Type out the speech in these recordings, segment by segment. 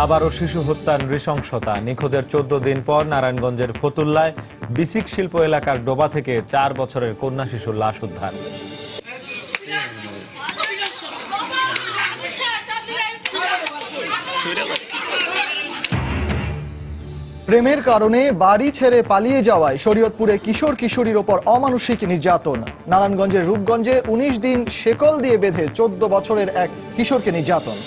আবারও শিশু হত্যা নৃশংসতা। নিখোঁজের 14 দিন পর নারায়ণগঞ্জের ফতুল্লায় বিসিক শিল্প এলাকার ডোবা থেকে 4 বছরের কন্যা শিশুর লাশ উদ্ধার। প্রেমের কারণে বাড়ি ছেড়ে পালিয়ে যাওয়ায় শরীয়তপুরে কিশোর কিশোরীর ওপর অমানুষিক নির্যাতন। নারায়ণগঞ্জের রূপগঞ্জে 19 দিন শেকল দিয়ে বেঁধে 14 বছরের এক কিশোরকে নির্যাতন।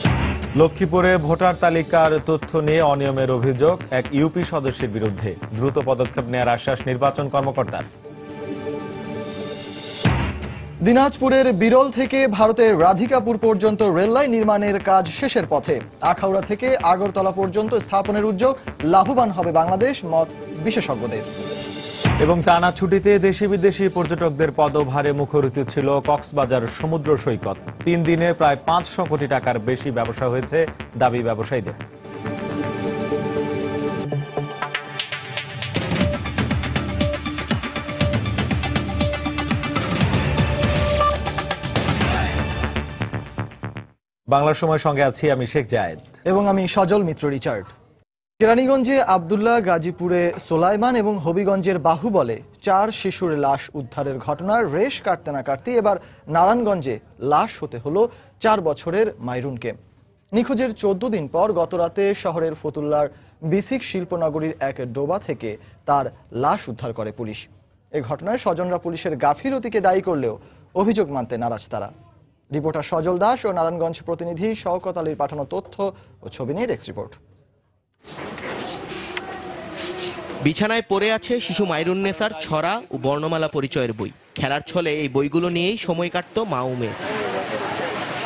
লক্ষ্মীপুরে ভোটার তালিকার তথ্য নিয়ে অনিয়মের অভিযোগ এক ইউপি সদস্যের বিরুদ্ধে। দ্রুত পদক্ষেপ নেওয়ার আশ্বাস নির্বাচন কর্মকর্তার। দিনাজপুরের বিরল থেকে ভারতের রাধিকাপুর পর্যন্ত রেললাইন নির্মাণের কাজ শেষের পথে। আখাউড়া থেকে আগরতলা পর্যন্ত স্থাপনের উদ্যোগ। লাভবান হবে বাংলাদেশ, মত বিশেষজ্ঞদের। এবং টানা ছুটিতে দেশি বিদেশি পর্যটকদের পদভারে মুখরিত ছিল কক্সবাজার সমুদ্র সৈকত। 3 দিনে প্রায় 500 কোটি টাকার বেশি ব্যবসা হয়েছে দাবি ব্যবসায়ীদের। বাংলার সময় সঙ্গে আছি আমি শেখ জায়েদ এবং আমি সজল মিত্র রিচার্ড। কেরানীগঞ্জে আব্দুল্লাহ, গাজীপুরে সোলাইমান এবং হবিগঞ্জের বাহুবলে 4 শিশুর লাশ উদ্ধারের ঘটনার রেশ কাটতে না কাটতে এবার নারায়ণগঞ্জে লাশ হতে হলো 4 বছরের মাইরুনকে। নিখোঁজের 14 দিন পর গতরাতে শহরের ফতুল্লার বিসিক শিল্পনগরীর এক ডোবা থেকে তার লাশ উদ্ধার করে পুলিশ। এ ঘটনায় স্বজনরা পুলিশের গাফিলতিকে দায়ী করলেও অভিযোগ মানতে নারাজ তারা। রিপোর্টার সজল দাস ও নারায়ণগঞ্জ প্রতিনিধি শওকত আলীর পাঠানো তথ্য ও ছবি নিয়ে ডেস্ক রিপোর্ট। বিছানায় পড়ে আছে শিশু মাইরুন্নেসার ছড়া ও বর্ণমালা পরিচয়ের বই। খেলার ছলে এই বইগুলো নিয়েই সময় কাটত মা ও মেয়ে।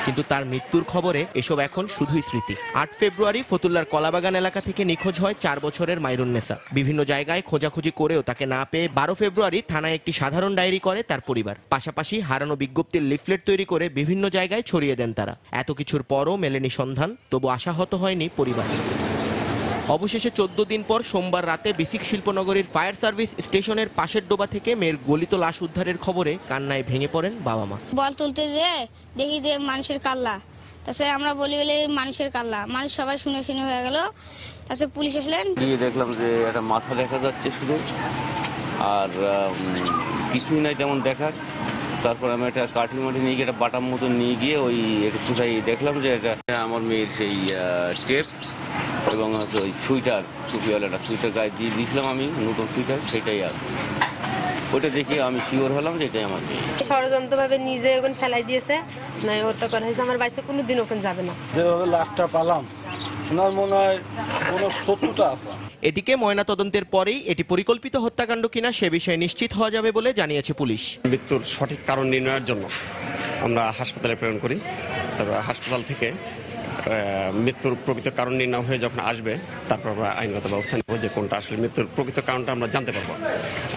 কিন্তু তার মৃত্যুর খবরে এসব এখন শুধুই স্মৃতি। 8 ফেব্রুয়ারি ফতুল্লার কলাবাগান এলাকা থেকে নিখোঁজ হয় 4 বছরের মাইরুন্নেসা। বিভিন্ন জায়গায় খোঁজাখুঁজি করেও তাকে না পেয়ে 12 ফেব্রুয়ারি থানায় একটি সাধারণ ডায়েরি করে তার পরিবার। পাশাপাশি হারানো বিজ্ঞপ্তির লিফলেট তৈরি করে বিভিন্ন জায়গায় ছড়িয়ে দেন তারা। এত কিছুর পরও মেলেনি সন্ধান, তবু আশাহত হয়নি পরিবার। অবশেষে 14 দিন পর সোমবার রাতে বিসিক শিল্পনগরীর ফায়ার সার্ভিস স্টেশনের পাশের ডোবা থেকে মেয়ের গলিত লাশ উদ্ধারের খবরে কান্নায় ভেঙে পড়েন বাবা মা। বল তুলতে যে দেখি যে মানুষের কাল্লা, তাছাড়া আমরা বলি মানুষের কাল্লা, মানুষ সবাই শুনে শুনে হয়ে গেল। তাছাড়া পুলিশ আসলেন, গিয়ে দেখলাম যে একটা মাথা দেখা যাচ্ছে শুধু, আর কিছুই নাই তেমন দেখার। তারপর আমি একটা কাঠি মাটি নিয়ে গিয়ে একটা বাটার মতো নিয়ে গিয়ে ওই একটুখানি দেখলাম যে এটা আমার মেয়ের সেই টেপ এবং ওই সুইটার, টুপিওয়ালাটা সুইটার গায়ে দিয়ে দিয়েছিলাম আমি, নতুন সুইটার, সেটাই আছে। ওটা দেখে আমি শিওর হলাম যে এটাই আমার মেয়ে। ষড়যন্ত্রভাবে নিজে ওখানে ফেলাই দিয়েছে, নয় হত্যা করা হয়েছে। আমার বাইসে কোনোদিন ওখানে যাবে না। যেভাবে লাশটা পালাম, ওনার মনে হয় কোনো শত্রুতা আছে। এদিকে ময়নাতদন্তের পরেই এটি পরিকল্পিত হত্যাকাণ্ড কিনা সে বিষয়ে নিশ্চিত হওয়া যাবে বলে জানিয়েছে পুলিশ। মৃত্যুর সঠিক কারণ নির্ণয়ের জন্য আমরা হাসপাতালে প্রেরণ করি। তবে হাসপাতাল থেকে মৃত্যুর প্রকৃত কারণ নির্ণয় হয়ে যখন আসবে, তারপর আমরা আইনগত ব্যবস্থা নেব যে কোনটা আসলে মৃত্যুর প্রকৃত কারণটা আমরা জানতে পারবো।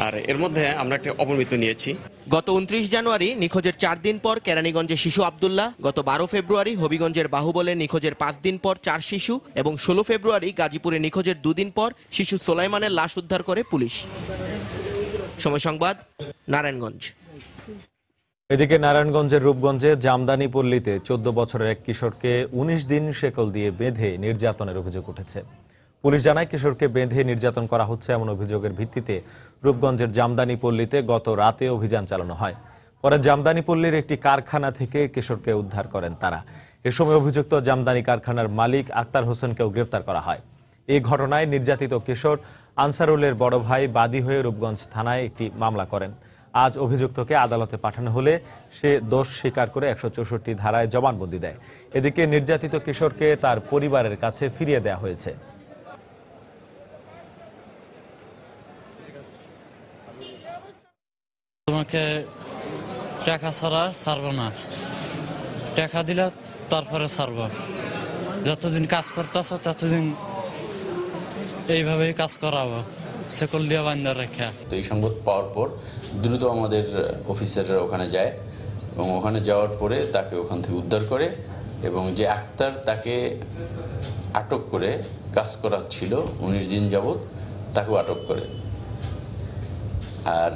আর এর মধ্যে আমরা একটা অপমৃত্যু নিয়েছি। গত 29 জানুয়ারি নিখোঁজের 4 দিন পর কেরানীগঞ্জে শিশু আব্দুল্লাহ, গত 12 ফেব্রুয়ারি হবিগঞ্জের বাহুবলে নিখোঁজের 5 দিন পর 4 শিশু এবং 16 ফেব্রুয়ারি গাজীপুরে নিখোঁজের 2 দিন পর শিশু সোলাইমানের লাশ উদ্ধার করে পুলিশ। সময় সংবাদ, নারায়ণগঞ্জ। এদিকে নারায়ণগঞ্জের রূপগঞ্জে জামদানি পল্লীতে 14 বছরের এক কিশোরকে 19 দিন শেকল দিয়ে বেঁধে নির্যাতনের অভিযোগ উঠেছে। পুলিশ জানায় কিশোরকে বেঁধে নির্যাতন করা হচ্ছে এমন অভিযোগের ভিত্তিতে রূপগঞ্জের জামদানি পল্লীতে গত রাতে অভিযান চালানো হয়। পরে জামদানি পল্লীর একটি কারখানা থেকে কিশোরকে উদ্ধার করেন তারা। এ সময় অভিযুক্ত জামদানি কারখানার মালিক আক্তার হোসেনকেও গ্রেপ্তার করা হয়। এই ঘটনায় নির্যাতিত কিশোর আনসারুলের বড় ভাই বাদী হয়ে রূপগঞ্জ থানায় একটি মামলা করেন। আজ অভিযুক্তকে আদালতে পাঠানো হলে সে দোষ স্বীকার করে 164 ধারায় জবানবন্দি দেয়। এদিকে নির্যাতিত কিশোরকে তার পরিবারের কাছে ফিরিয়ে দেওয়া হয়েছে। তোমাকে টাকা ছাড়া ছাড়ব না, টাকা দিলে তারপরে ছাড়ব। যতদিন কাজ করতেছ ততদিন এইভাবেই কাজ করাবো, সেকল দিয়ে বান্ধা রেখা। তো এই সংবাদ পাওয়ার পর দ্রুত আমাদের অফিসাররা ওখানে যায় এবং ওখানে যাওয়ার পরে তাকে ওখান থেকে উদ্ধার করে এবং যে আক্তার তাকে আটক করে কাজ করাচ্ছিল 19 দিন যাবৎ, তাকেও আটক করে। আর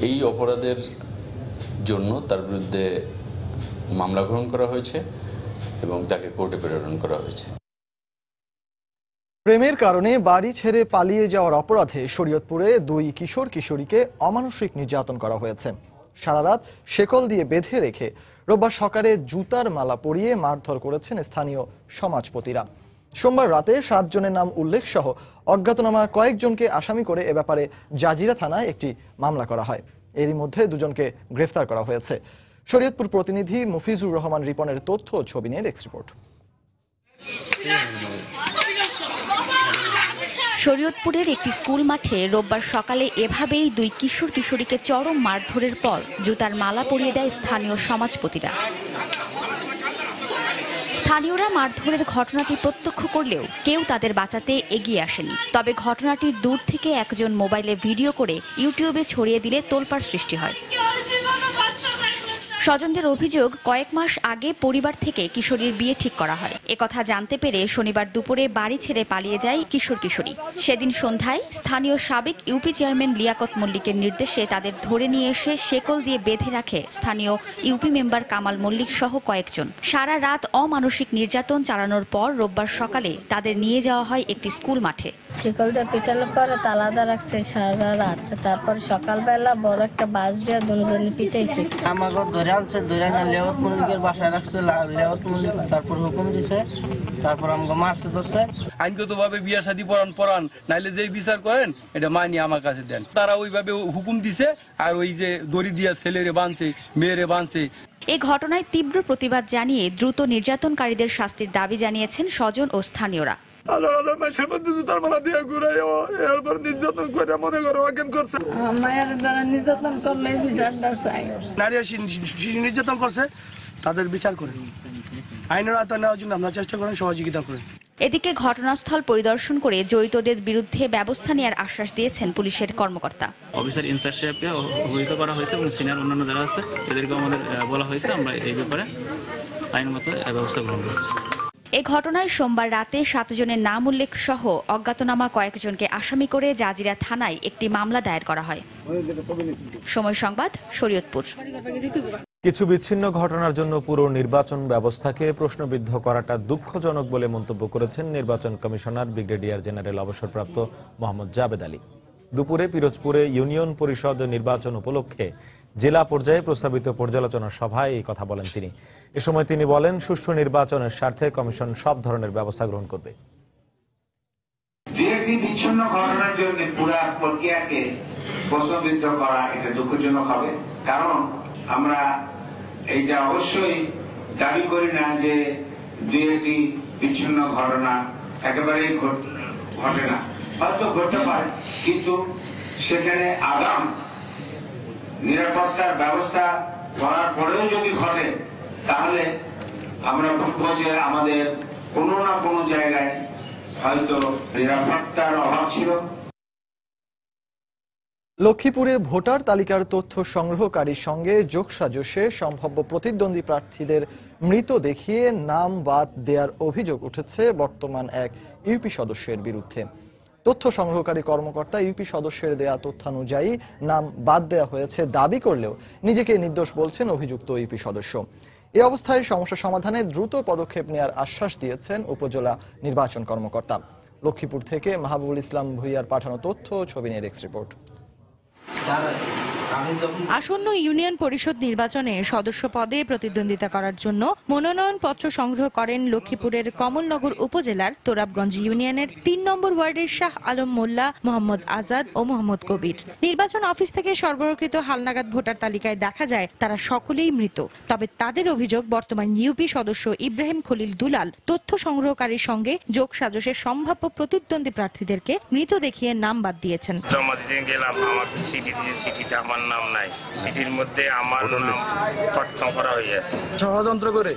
এই অপরাধের জন্য তার বিরুদ্ধে মামলা গ্রহণ করা হয়েছে এবং তাকে কোর্টে প্রেরণ করা হয়েছে। প্রেমের কারণে বাড়ি ছেড়ে পালিয়ে যাওয়ার অপরাধে শরীয়তপুরে 2 কিশোর কিশোরীকে অমানসিক নির্যাতন করা হয়েছে। সারা রাত শেকল দিয়ে বেঁধে রেখে রোববার সকালে জুতার মালা পরিয়ে মারধর করেছেন স্থানীয় সমাজপতিরা। সোমবার রাতে 7 জনের নাম উল্লেখ সহ অজ্ঞাতনামা কয়েকজনকে আসামি করে এ ব্যাপারে জাজিরা থানায় একটি মামলা করা হয়। এরই মধ্যে 2 জনকে গ্রেফতার করা হয়েছে। শরীয়তপুর প্রতিনিধি মুফিজুর রহমান রিপনের তথ্য ও ছবি নিয়ে ডেস্ক রিপোর্ট। শরীয়তপুরের একটি স্কুল মাঠে রোববার সকালে এভাবেই 2 কিশোর কিশোরীকে চরম মারধরের পর জুতার মালা পরিয়ে দেয় স্থানীয় সমাজপতিরা। স্থানীয়রা মারধরের ঘটনাটি প্রত্যক্ষ করলেও কেউ তাদের বাঁচাতে এগিয়ে আসেনি। তবে ঘটনাটি দূর থেকে একজন মোবাইলে ভিডিও করে ইউটিউবে ছড়িয়ে দিলে তোলপাড় সৃষ্টি হয়। স্বজনদের অভিযোগ, কয়েক মাস আগে পরিবার থেকে কিশোরীর বিয়ে ঠিক করা হয়। একথা জানতে পেরে শনিবার দুপুরে বাড়ি ছেড়ে পালিয়ে যায় কিশোর কিশোরী। সেদিন সন্ধ্যায় স্থানীয় সাবেক ইউপি চেয়ারম্যান লিয়াকত মল্লিকের নির্দেশে তাদের ধরে নিয়ে এসে শেকল দিয়ে বেঁধে রাখে স্থানীয় ইউপি মেম্বার কামাল মল্লিক সহ কয়েকজন। সারা রাত অমানসিক নির্যাতন চালানোর পর রোববার সকালে তাদের নিয়ে যাওয়া হয় একটি স্কুল মাঠে। শেকল দিয়ে পিটানোর পরে তালাদা রাখছে সারা রাত। তারপর সকালবেলা বড় একটা বাস দিয়ে দুজনে পিটাইছে। আমাকে ধরে আনছে, ধরে না লিয়াকত মল্লিকের বাসায় রাখছে। লিয়াকত মল্লিক তারপর হুকুম দিছে, তারপর আমাকে মারছে ধরছে। আইনগতভাবে বিয়া শাদী পড়ান নাইলে যেই বিচার করেন এটা মানি আমার কাছে দেন। তারা ওইভাবে হুকুম দিছে, আর ওই যে দড়ি দিয়া ছেলেরে বাঁধছে, মেয়েরে বাঁধছে। এ ঘটনায় তীব্র প্রতিবাদ জানিয়ে দ্রুত নির্যাতনকারীদের শাস্তির দাবি জানিয়েছেন স্বজন ও স্থানীয়রা। নির্যাতন করছে, তাদের বিচার করেন, আইনের আওতায় নেওয়ার জন্য আমরা চেষ্টা করেন, সহযোগিতা করেন। এদিকে ঘটনাস্থল পরিদর্শন করে জড়িতদের বিরুদ্ধে ব্যবস্থা নেওয়ার আশ্বাস দিয়েছেন পুলিশের কর্মকর্তা। অফিসার ইনচার্জ সাহেবকে অবহিত করা হয়েছে এবং সিনিয়র অন্যান্য যারা আছে এদেরকে আমাদের বলা হয়েছে, আমরা এই ব্যাপারে আইনগত ব্যবস্থা গ্রহণ করছি। এ ঘটনায় সোমবার রাতে 7 জনের নাম উল্লেখ সহ অজ্ঞাতনামা কয়েকজনকে আসামি করে জাজিরা থানায় একটি মামলা দায়ের করা হয়। সময় সংবাদ, শরীয়তপুর। কিছু বিচ্ছিন্ন ঘটনার জন্য পুরো নির্বাচন ব্যবস্থাকে প্রশ্নবিদ্ধ করাটা দুঃখজনক বলে মন্তব্য করেছেন নির্বাচন কমিশনার ব্রিগেডিয়ার জেনারেল অবসরপ্রাপ্ত মোহাম্মদ জাবেদ আলী। দুপুরে পিরোজপুরে ইউনিয়ন পরিষদ নির্বাচন উপলক্ষে জেলা পর্যায়ে প্রস্তাবিত পর্যালোচনা সভায় এই কথা বলেন তিনি। এ সময় তিনি বলেন, সুষ্ঠু নির্বাচনের স্বার্থে কমিশন সব ধরনের ব্যবস্থা গ্রহণ করবে। বিচ্ছিন্ন ঘটনার জন্য পুরো প্রক্রিয়াকে প্রশ্নবিদ্ধ করা এটা দুঃখজনক হবে। কারণ আমরা এইটা অবশ্যই দাবি করি না যে 2-1টি বিচ্ছিন্ন ঘটনা একেবারেই ঘটে না, হয়তো ঘটতে পারে, কিন্তু সেখানে আগাম নিরাপত্তার ব্যবস্থা করার পরেও যদি ঘটে, তাহলে আমরা বলবো যে আমাদের কোনো না কোনো জায়গায় হয়তো নিরাপত্তার অভাব ছিল। লক্ষ্মীপুরে ভোটার তালিকার তথ্য সংগ্রহকারীর সঙ্গে যোগসাজশে সম্ভাব্য প্রতিদ্বন্দ্বী প্রার্থীদের মৃত দেখিয়ে নাম বাদ দেওয়ার অভিযোগ উঠেছে বর্তমান এক ইউপি সদস্যের বিরুদ্ধে। তথ্য সংগ্রহকারী কর্মকর্তা ইউপি সদস্যের দেয়া তথ্যানুযায়ী নাম বাদ দেওয়া হয়েছে দাবি করলেও নিজেকে নির্দোষ বলছেন অভিযুক্ত ইউপি সদস্য। এই অবস্থায় সমস্যা সমাধানে দ্রুত পদক্ষেপ নেওয়ার আশ্বাস দিয়েছেন উপজেলা নির্বাচন কর্মকর্তা। লক্ষ্মীপুর থেকে মাহবুবুল ইসলাম ভুইয়ার পাঠানো তথ্য, ছবি নিয়ে ডেস্ক রিপোর্ট। আসন্ন ইউনিয়ন পরিষদ নির্বাচনে সদস্য পদে প্রতিদ্বন্দ্বিতা করার জন্য মনোনয়নপত্র সংগ্রহ করেন লক্ষ্মীপুরের কমলনগর উপজেলার তোরাবগঞ্জ ইউনিয়নের 3 নম্বর ওয়ার্ডের শাহ আলম মোল্লা, মোহাম্মদ আজাদ ও মোহাম্মদ কবির। নির্বাচন অফিস থেকে সরবরাহকৃত হালনাগাদ ভোটার তালিকায় দেখা যায় তারা সকলেই মৃত। তবে তাদের অভিযোগ, বর্তমান ইউপি সদস্য ইব্রাহিম খলিল দুলাল তথ্য সংগ্রহকারীর সঙ্গে যোগসাজশে সম্ভাব্য প্রতিদ্বন্দ্বী প্রার্থীদেরকে মৃত দেখিয়ে নাম বাদ দিয়েছেন। সিটিতে আমার নাম নাই, সিটির মধ্যে আমার নাম কর্তন করা হয়েছে। ষড়যন্ত্র করে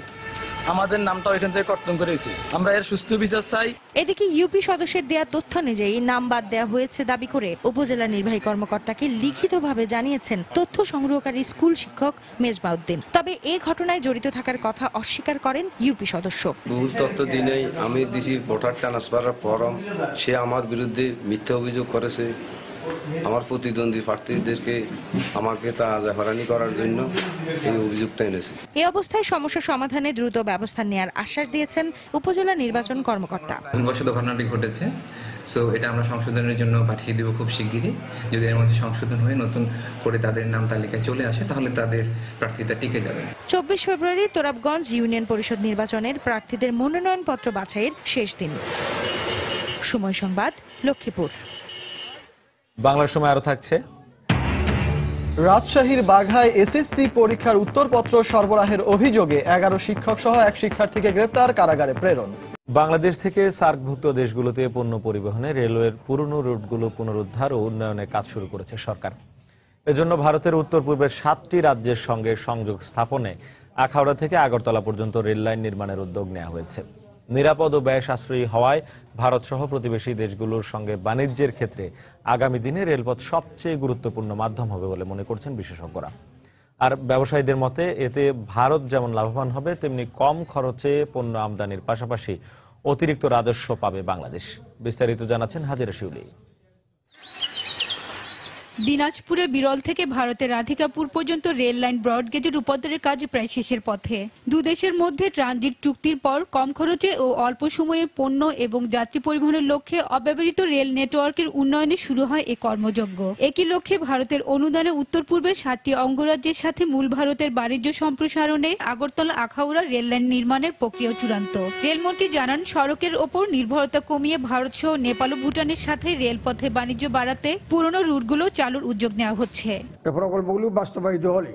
আমাদের নামটা এখান থেকে কর্তন করেছি, আমরা এর সুস্থ বিচার চাই। এদিকে ইউপি সদস্যের দেয়া তথ্য অনুযায়ী নাম বাদ দেওয়া হয়েছে দাবি করে উপজেলা নির্বাহী কর্মকর্তাকে লিখিতভাবে জানিয়েছেন তথ্য সংগ্রহকারী স্কুল শিক্ষক মেজবাউদ্দিন। তবে এই ঘটনায় জড়িত থাকার কথা অস্বীকার করেন ইউপি সদস্য। ভুল তথ্য দিনেই আমি দিছি ভোটার ট্রান্সফারের ফরম, সে আমার বিরুদ্ধে মিথ্যা অভিযোগ করেছে আমার প্রতিদ্বন্দ্বী প্রার্থীদেরকে আমাকে তা হয়রানি করার জন্য এই অভিযোগটা এনেছে। এই অবস্থায় সমস্যা সমাধানে দ্রুত ব্যবস্থা নেওয়ার আশ্বাস দিয়েছেন উপজেলা নির্বাচন কর্মকর্তা। ভুলবশত ঘটনাটি ঘটেছে, সো এটা আমরা সংশোধনের জন্য পাঠিয়ে দেব খুব শিগগিরই। যদি এর মধ্যে সংশোধন হয়ে নতুন করে তাদের নাম তালিকায় চলে আসে তাহলে তাদের প্রার্থিতা টিকে যাবে। 24 ফেব্রুয়ারি তোরাবগঞ্জ ইউনিয়ন পরিষদ নির্বাচনের প্রার্থীদের মনোনয়নপত্র বাছাইয়ের শেষ দিন। সময় সংবাদ, লক্ষ্মীপুর। বাংলার সময় আরো থাকছে। রাজশাহীর বাঘায় এসএসসি পরীক্ষার উত্তরপত্র সরবরাহের অভিযোগে 11 শিক্ষক সহ এক শিক্ষার্থীকে গ্রেপ্তার, কারাগারে প্রেরণ। বাংলাদেশ থেকে সার্কভুক্ত দেশগুলোতে পণ্য পরিবহনে রেলওয়ের পুরনো রুটগুলো পুনরুদ্ধার ও উন্নয়নের কাজ শুরু করেছে সরকার। এজন্য ভারতের উত্তর পূর্বের 7টি রাজ্যের সঙ্গে সংযোগ স্থাপনে আখাউড়া থেকে আগরতলা পর্যন্ত রেল লাইন নির্মাণের উদ্যোগ নেওয়া হয়েছে। নিরাপদ ও ব্যয় সাশ্রয়ী হওয়ায় ভারত সহ প্রতিবেশী দেশগুলোর সঙ্গে বাণিজ্যের ক্ষেত্রে আগামী দিনে রেলপথ সবচেয়ে গুরুত্বপূর্ণ মাধ্যম হবে বলে মনে করছেন বিশেষজ্ঞরা। আর ব্যবসায়ীদের মতে এতে ভারত যেমন লাভবান হবে, তেমনি কম খরচে পণ্য আমদানির পাশাপাশি অতিরিক্ত রাজস্ব পাবে বাংলাদেশ। বিস্তারিত জানাচ্ছেন হাজেরা শিউলি। দিনাজপুরে বিরল থেকে ভারতের রাধিকাপুর পর্যন্ত রেল লাইন ব্রডগেজের রূপান্তরের কাজ প্রায় শেষের পথে। দুদেশের মধ্যে ট্রানজিট চুক্তির পর কম খরচে ও অল্প সময়ে পণ্য এবং যাত্রী পরিবহনের লক্ষ্যে অব্যবহৃত রেল নেটওয়ার্কের উন্নয়নে শুরু হয় এই কর্মযজ্ঞ। একই লক্ষ্যে ভারতের অনুদানে উত্তর পূর্বের 7টি অঙ্গরাজ্যের সাথে মূল ভারতের বাণিজ্য সম্প্রসারণে আগরতলা আখাউড়া রেল লাইন নির্মাণের প্রক্রিয়া চূড়ান্ত। রেলমন্ত্রী জানান, সড়কের ওপর নির্ভরতা কমিয়ে ভারত সহ নেপাল ও ভুটানের সাথে রেলপথে বাণিজ্য বাড়াতে পুরনো রুটগুলো চালুর উদ্যোগ নেওয়া হচ্ছে। এই প্রকল্পগুলো বাস্তবায়িত হলে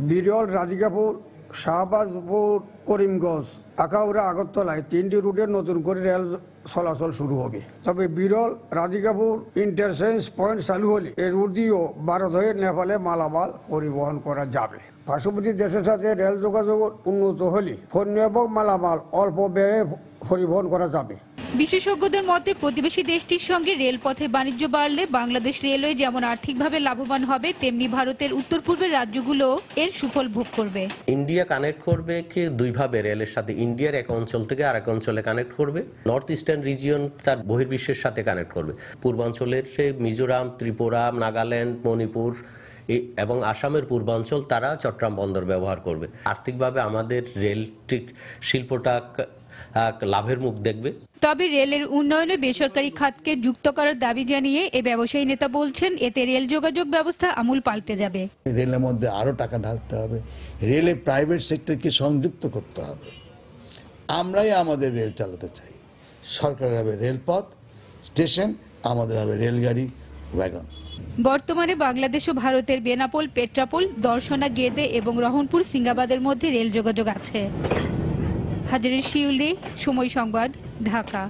বিরল, রাধিকাপুর, শাহবাজপুর, করিমগঞ্জ, আখাউড়া, আগরতলায় 3টি রুটের নতুন করে রেল চলাচল শুরু হবে। তবে বিরল, রাধিকাপুর ইন্টারচেঞ্জ পয়েন্ট চালু হলে এই রুট দিয়েও ভারত হয়ে নেপালে মালামাল পরিবহন করা যাবে। পার্শ্ববর্তী দেশের সাথে রেল যোগাযোগ উন্নত হলে পণ্য এবং মালামাল অল্প ব্যয়ে পরিবহন করা যাবে। বিশেষজ্ঞদের মতে প্রতিবেশী দেশটির সঙ্গে রেলপথে বাণিজ্য বাড়লে বাংলাদেশ রেলওয়ে যেমন আর্থিকভাবে লাভবান হবে, তেমনি ভারতের উত্তর পূর্বের রাজ্যগুলো এর সুফল ভোগ করবে। ইন্ডিয়া কানেক্ট করবে কি দুইভাবে রেলের সাথে, ইন্ডিয়ার এক অঞ্চল থেকে আরেক অঞ্চলে কানেক্ট করবে। নর্থ ইস্টার্ন রিজিয়ন তার বহির্বিশ্বের সাথে কানেক্ট করবে। পূর্বাঞ্চলের সে মিজোরাম, ত্রিপুরা, নাগাল্যান্ড, মণিপুর এবং আসামের পূর্বাঞ্চল তারা চট্টগ্রাম বন্দর ব্যবহার করবে। আর্থিকভাবে আমাদের রেল শিল্পটা লাভের মুখ দেখবে। তবে রেলের উন্নয়নে বেসরকারি খাতকে যুক্ত করার দাবি জানিয়ে এই ব্যবসায়ী নেতা বলছেন, এতে রেল যোগাযোগ ব্যবস্থা আমূল পাল্টে যাবে। রেলের মধ্যে আরো টাকা ঢালতে হবে, রেলে প্রাইভেট সেক্টরকে সংযুক্ত করতে হবে। আমরাই আমাদের রেল চালাতে চাই। সরকারের হবে রেলপথ, স্টেশন, আমাদের হবে রেলগাড়ি, ওয়াগন। বর্তমানে বাংলাদেশ ও ভারতের বেনাপোল, পেট্রাপোল, দর্শনা, গেদে এবং রহনপুর, সিঙ্গাবাদের মধ্যে রেল যোগাযোগ আছে। হাজেরা শিউলি, সময় সংবাদ, ঢাকা।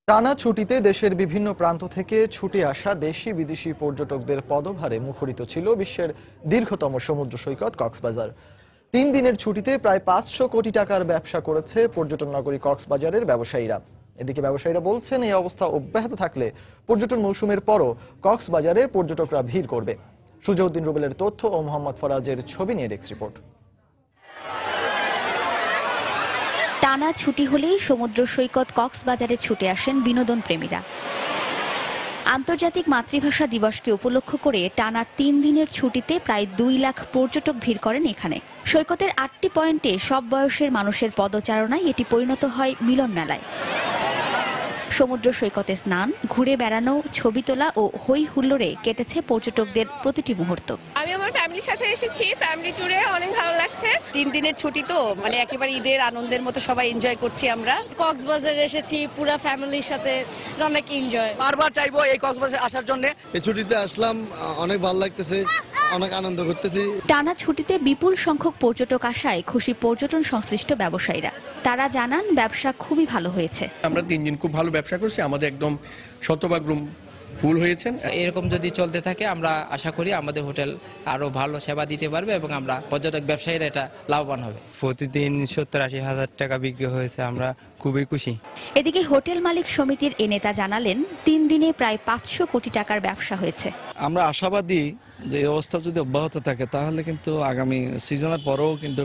টানা ছুটিতে দেশের বিভিন্ন প্রান্ত থেকে ছুটে আসা দেশি বিদেশি পর্যটকদের পদভারে মুখরিত ছিল বিশ্বের দীর্ঘতম সমুদ্র সৈকত কক্সবাজার। 3 দিনের ছুটিতে প্রায় 500 কোটি টাকার ব্যবসা করেছে পর্যটন নগরী কক্সবাজারের ব্যবসায়ীরা। এদিকে ব্যবসায়ীরা বলছেন, এই অবস্থা অব্যাহত থাকলে পর্যটন মৌসুমের পরও কক্সবাজারে পর্যটকরা ভিড় করবে। সুজাউদ্দিন রুবেলের তথ্য ও মোহাম্মদ ফরাজের ছবি নিয়ে ডেস্ক রিপোর্ট। টানা ছুটি হলেই সমুদ্র সৈকত কক্সবাজারে ছুটে আসেন বিনোদন প্রেমীরা। আন্তর্জাতিক মাতৃভাষা দিবসকে উপলক্ষ করে টানা 3 দিনের ছুটিতে প্রায় 2 লাখ পর্যটক ভিড় করেন এখানে। সৈকতের 8টি পয়েন্টে সব বয়সের মানুষের পদচারণায় এটি পরিণত হয় মিলন মেলায়। সমুদ্র সৈকতে স্নান, ঘুরে বেড়ানো, ছবি তোলা ও হই হুল্লোড়ে কেটেছে পর্যটকদের প্রতিটি মুহূর্ত। আমি আমার ফ্যামিলির সাথে এসেছি, ফ্যামিলি ট্যুরে অনেক ভালো লাগছে। 3 দিনের ছুটি তো মানে একেবারে ঈদের আনন্দের মতো সবাই এনজয় করছি। আমরা কক্সবাজারে এসেছি পুরো ফ্যামিলির সাথে, অনেক এনজয়। বারবার চাইবো এই কক্সবাজারে আসার জন্য। এই ছুটিতে আসলাম, অনেক ভালো লাগতেছে, অনেক আনন্দ করতেছি। টানা ছুটিতে বিপুল সংখ্যক পর্যটক আসায় খুশি পর্যটন সংশ্লিষ্ট ব্যবসায়ীরা। তারা জানান, ব্যবসা খুবই ভালো হয়েছে। আমরা 3 দিন খুব ভালো ব্যবসা করছি, আমাদের একদম শতভাগ রুম ফুল হয়েছে। এরকম যদি চলতে থাকে আমরা আশা করি আমাদের হোটেল আরো ভালো সেবা দিতে পারবে এবং আমরা পর্যটক ব্যবসায়ীরা এটা লাভবান হবে। প্রতিদিন 70-80 হাজার টাকা বিক্রি হয়েছে, আমরা খুবই খুশি। এদিকে হোটেল মালিক সমিতির এ নেতা জানালেন, 3 দিনে প্রায় 500 কোটি টাকার ব্যবসা হয়েছে। আমরা আশাবাদী যে এই অবস্থা যদি অব্যাহত থাকে তাহলে কিন্তু আগামী সিজনের পরেও কিন্তু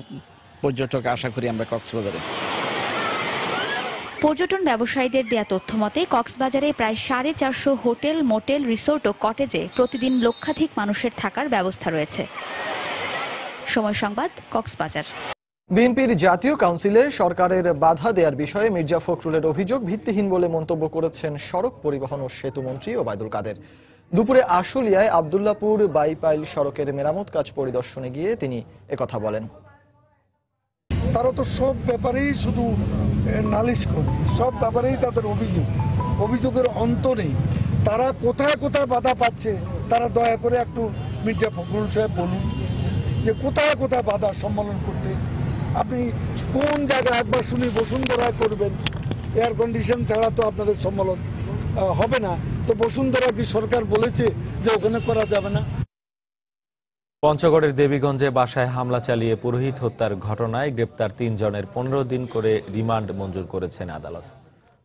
পর্যটক আশা করি আমরা কক্সবাজারে। পর্যটন ব্যবসায়ীদের দেয়া তথ্য মতে কক্সবাজারে প্রায় 450 হোটেল, মোটেল, রিসোর্ট ও কটেজে প্রতিদিন লক্ষাধিক মানুষের থাকার ব্যবস্থা রয়েছে। সময় সংবাদ, কক্সবাজার। বিএনপির জাতীয় কাউন্সিলে সরকারের বাধা দেওয়ার বিষয়ে মির্জা ফখরুলের অভিযোগ ভিত্তিহীন বলে মন্তব্য করেছেন সড়ক পরিবহন ও সেতু মন্ত্রী ওবায়দুল কাদের। দুপুরে আশুলিয়ায় আব্দুল্লাপুর বাইপাইল সড়কের মেরামত কাজ পরিদর্শনে গিয়ে তিনি একথা বলেন। তারা তো সব ব্যাপারেই শুধু নালিশ করে, সব ব্যাপারেই তাদের অভিযোগের অন্ত নেই। তারা কোথায় কোথায় বাধা পাচ্ছে তারা দয়া করে একটু মির্জা ফখরুল সাহেব বলুন যে কোথায় কোথায় বাধা সম্মেলন করতে। আপনি কোন জায়গায় একবার শুনি বসুন্ধরায় করবেন, এয়ার কন্ডিশন ছাড়া তো আপনাদের সম্মেলন হবে না। তো বসুন্ধরা কি সরকার বলেছে যে ওখানে করা যাবে না? পঞ্চগড়ের দেবীগঞ্জে বাসায় হামলা চালিয়ে পুরোহিত হত্যার ঘটনায় গ্রেপ্তার 3 জনের 15 দিন করে রিমান্ড মঞ্জুর করেছেন আদালত।